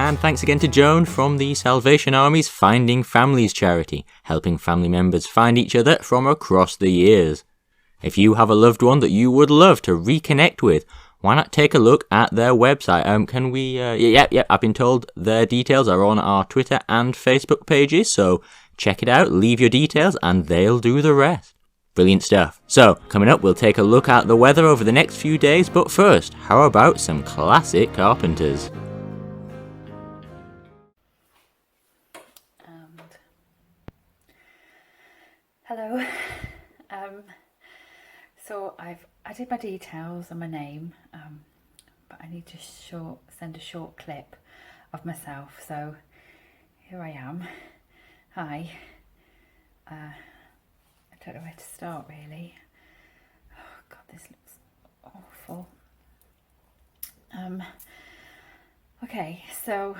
And thanks again to Joan from the Salvation Army's Finding Families charity, helping family members find each other from across the years. If you have a loved one that you would love to reconnect with, why not take a look at their website? Can we... I've been told their details are on our Twitter and Facebook pages, so check it out, leave your details, and they'll do the rest. Brilliant stuff. So, coming up, we'll take a look at the weather over the next few days, but first, how about some classic Carpenters? Hello. So I did my details and my name, but I need to send a short clip of myself. So here I am. Hi. I don't know where to start really. Oh God, this looks awful. Okay, so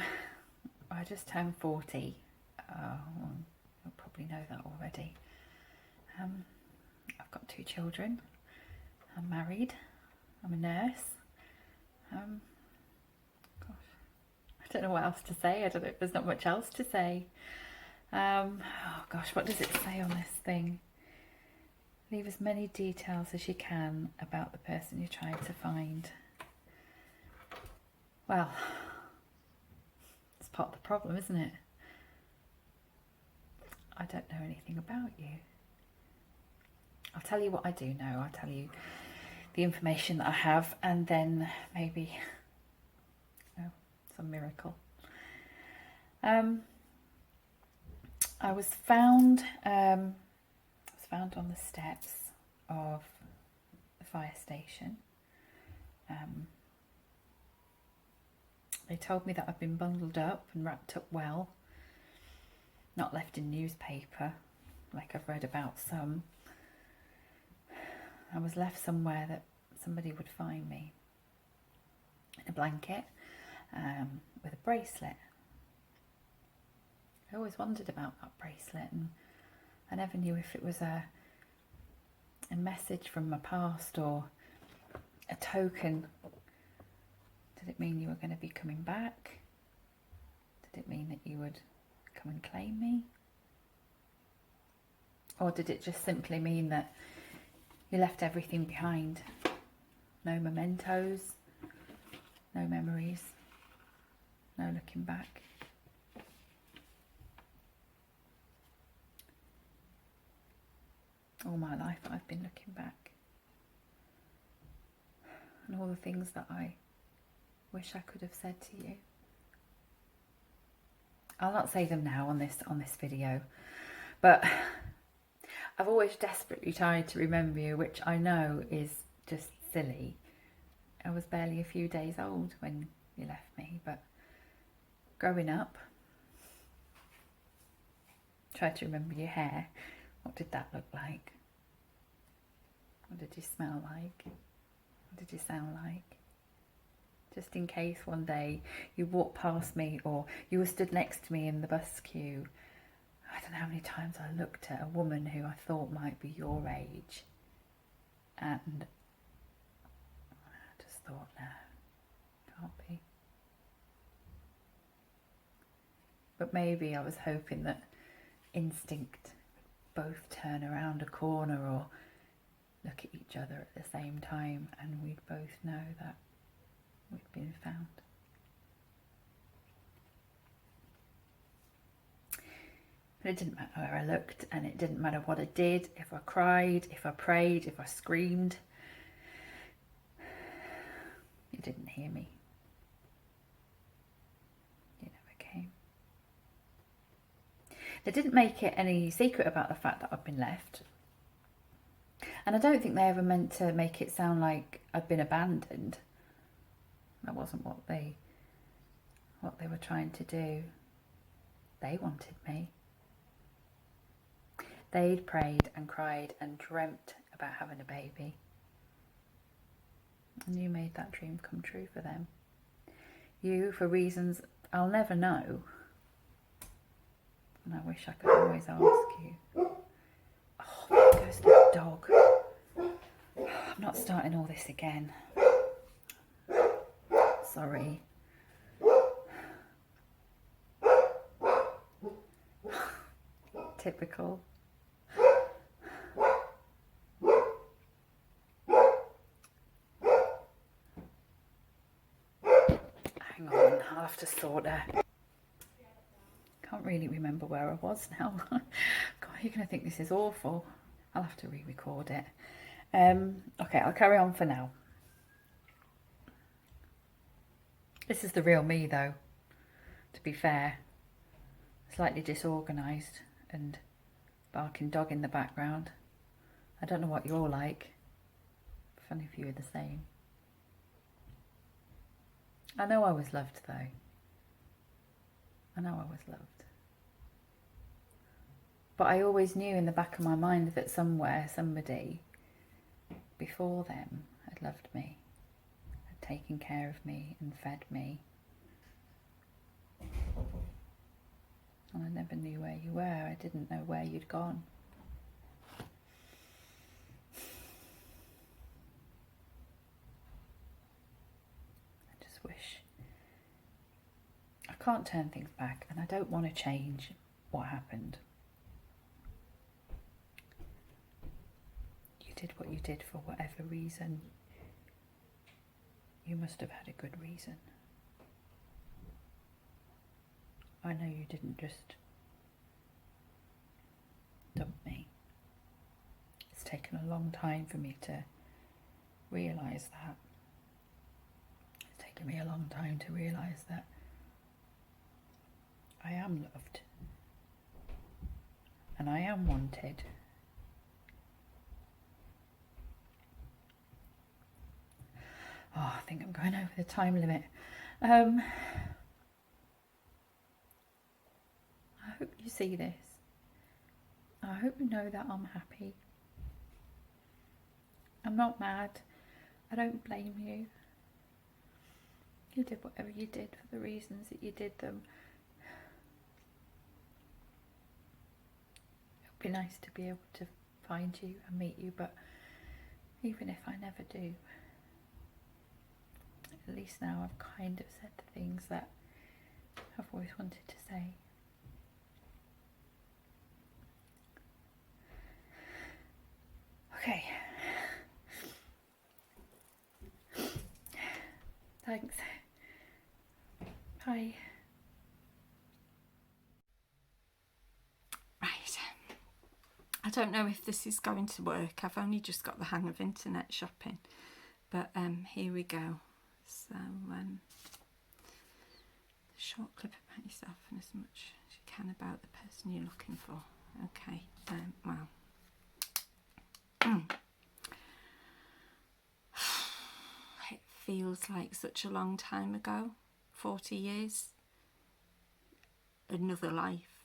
I just turned 40. You'll probably know that already. I've got 2 children. I'm married. I'm a nurse. Gosh, I don't know what else to say. I don't know if there's not much else to say. Oh gosh, what does it say on this thing? Leave as many details as you can about the person you're trying to find. Well, it's part of the problem, isn't it? I don't know anything about you. I'll tell you what I do know. I'll tell you the information that I have, and then maybe some miracle. I was found on the steps of the fire station. They told me that I've been bundled up and wrapped up well, not left in newspaper like I've read about some. I was left somewhere that somebody would find me, in a blanket with a bracelet. I always wondered about that bracelet, and I never knew if it was a message from my past or a token. Did it mean you were going to be coming back? Did it mean that you would come and claim me? Or did it just simply mean that you left everything behind? No mementos, no memories, no looking back. All my life I've been looking back. And all the things that I wish I could have said to you. I'll not say them now on this video, but I've always desperately tried to remember you, which I know is just silly. I was barely a few days old when you left me, but growing up, tried to remember your hair. What did that look like? What did you smell like? What did you sound like? Just in case one day you walked past me or you were stood next to me in the bus queue. I don't know how many times I looked at a woman who I thought might be your age, and I just thought, no, can't be. But maybe I was hoping that instinct would both turn around a corner or look at each other at the same time, and we'd both know that we'd been found. But it didn't matter where I looked, and it didn't matter what I did, if I cried, if I prayed, if I screamed. You didn't hear me. You never came. They didn't make it any secret about the fact that I've been left. And I don't think they ever meant to make it sound like I'd been abandoned. That wasn't what they were trying to do. They wanted me. They'd prayed and cried and dreamt about having a baby. And you made that dream come true for them. You, for reasons I'll never know. And I wish I could always ask you. Oh, there goes the dog. I'm not starting all this again. Sorry. typical. Hang on, I'll have to sort that. Can't really remember where I was now. God, you're going to think this is awful. I'll have to re-record it. Okay, I'll carry on for now. This is the real me though, to be fair. Slightly disorganised and barking dog in the background. I don't know what you're like. Funny if you were the same. I know I was loved though. I know I was loved. But I always knew in the back of my mind that somewhere, somebody before them had loved me, had taken care of me and fed me. And I never knew where you were. I didn't know where you'd gone. I just wish. I can't turn things back, and I don't want to change what happened. You did what you did for whatever reason. You must have had a good reason. I know you didn't just dump me. It's taken a long time for me to realise that. It's taken me a long time to realise that I am loved and I am wanted. Oh, I think I'm going over the time limit. I hope you see this. I hope you know that I'm happy. I'm not mad. I don't blame you. You did whatever you did for the reasons that you did them. It would be nice to be able to find you and meet you, but even if I never do, at least now I've kind of said the things that I've always wanted to say. Okay. Thanks. Bye. Right. I don't know if this is going to work. I've only just got the hang of internet shopping. But here we go. So, short clip about yourself and as much as you can about the person you're looking for. Okay, well. It feels like such a long time ago, 40 years, another life.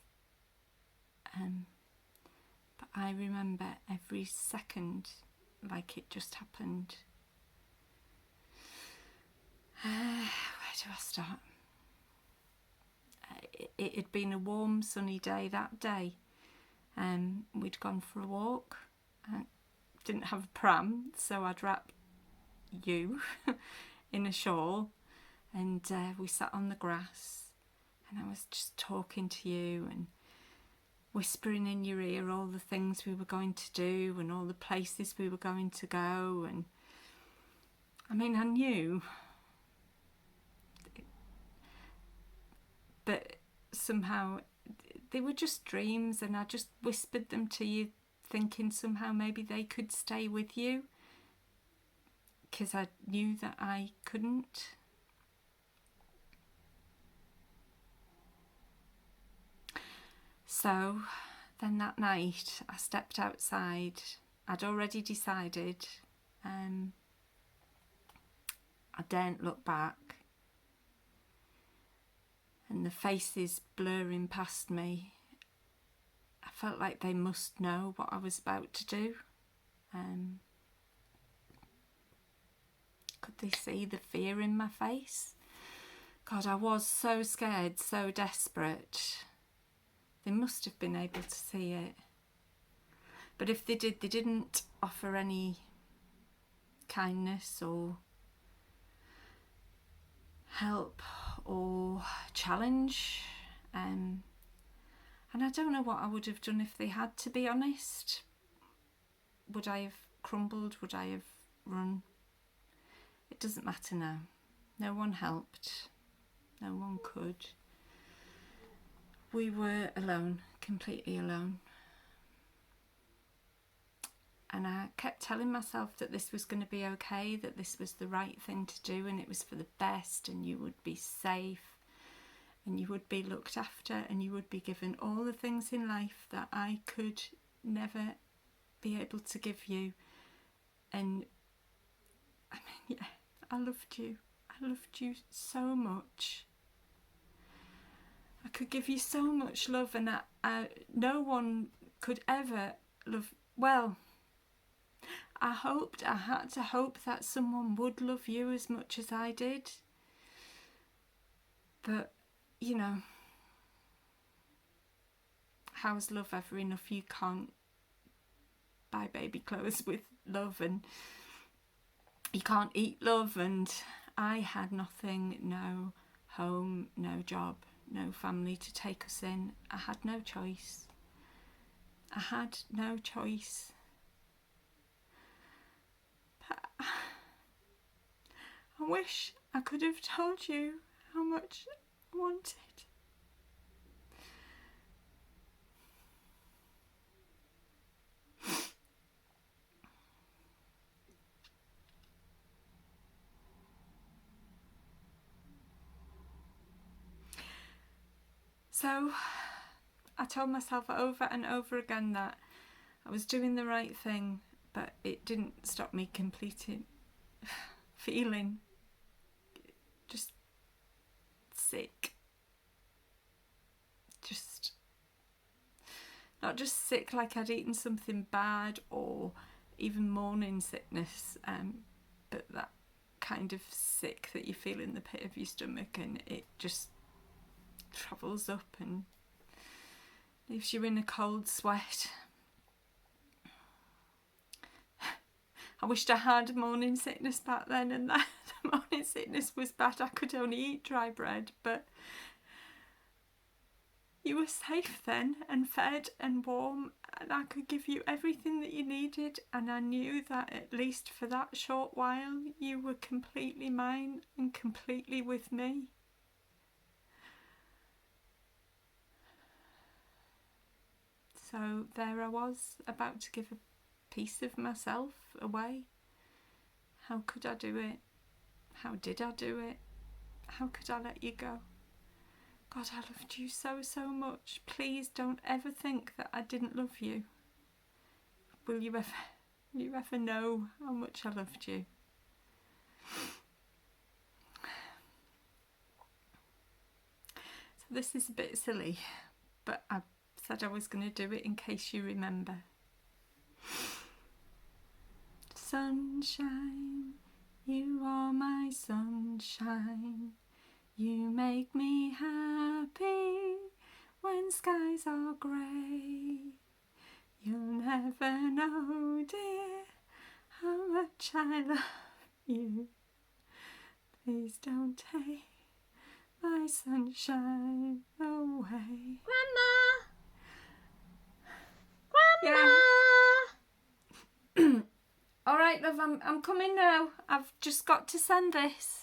But I remember every second like it just happened. Where do I start? It had been a warm, sunny day that day. We'd gone for a walk. I didn't have a pram, so I'd wrap you in a shawl, and we sat on the grass, and I was just talking to you and whispering in your ear all the things we were going to do and all the places we were going to go. And I mean, I knew, but somehow they were just dreams, and I just whispered them to you, thinking somehow maybe they could stay with you, because I knew that I couldn't. So then that night I stepped outside. I'd already decided I daren't look back, and the faces blurring past me, I felt like they must know what I was about to do. Could they see the fear in my face? God, I was so scared, so desperate. They must have been able to see it. But if they did, they didn't offer any kindness or help or challenge. And I don't know what I would have done if they had, to be honest. Would I have crumbled? Would I have run? It doesn't matter now. No one helped. No one could. We were alone, completely alone. And I kept telling myself that this was going to be okay, that this was the right thing to do, and it was for the best, and you would be safe, and you would be looked after, and you would be given all the things in life that I could never be able to give you. And I mean, yeah, I loved you. I loved you so much. I could give you so much love, and no one could ever love. Well, I had to hope that someone would love you as much as I did. But, you know, how's love ever enough? You can't buy baby clothes with love, and you can't eat love, and I had nothing, no home, no job, no family to take us in. I had no choice. I had no choice. But I wish I could have told you how much I wanted. So I told myself over and over again that I was doing the right thing, but it didn't stop me completing feeling just sick. Just not just sick like I'd eaten something bad or even morning sickness, but that kind of sick that you feel in the pit of your stomach, and it just travels up and leaves you in a cold sweat. I wished I had morning sickness back then, and that the morning sickness was bad. I could only eat dry bread, but you were safe then and fed and warm, and I could give you everything that you needed, and I knew that at least for that short while you were completely mine and completely with me. So there I was, about to give a piece of myself away. How could I do it? How did I do it? How could I let you go? God, I loved you so, so much. Please don't ever think that I didn't love you. Will you ever know how much I loved you? So this is a bit silly, but I said I was going to do it in case you remember. Sunshine, you are my sunshine. You make me happy when skies are grey. You'll never know, dear, how much I love you. Please don't take my sunshine away. Grandma! Yeah. All right, love, I'm coming now. I've just got to send this.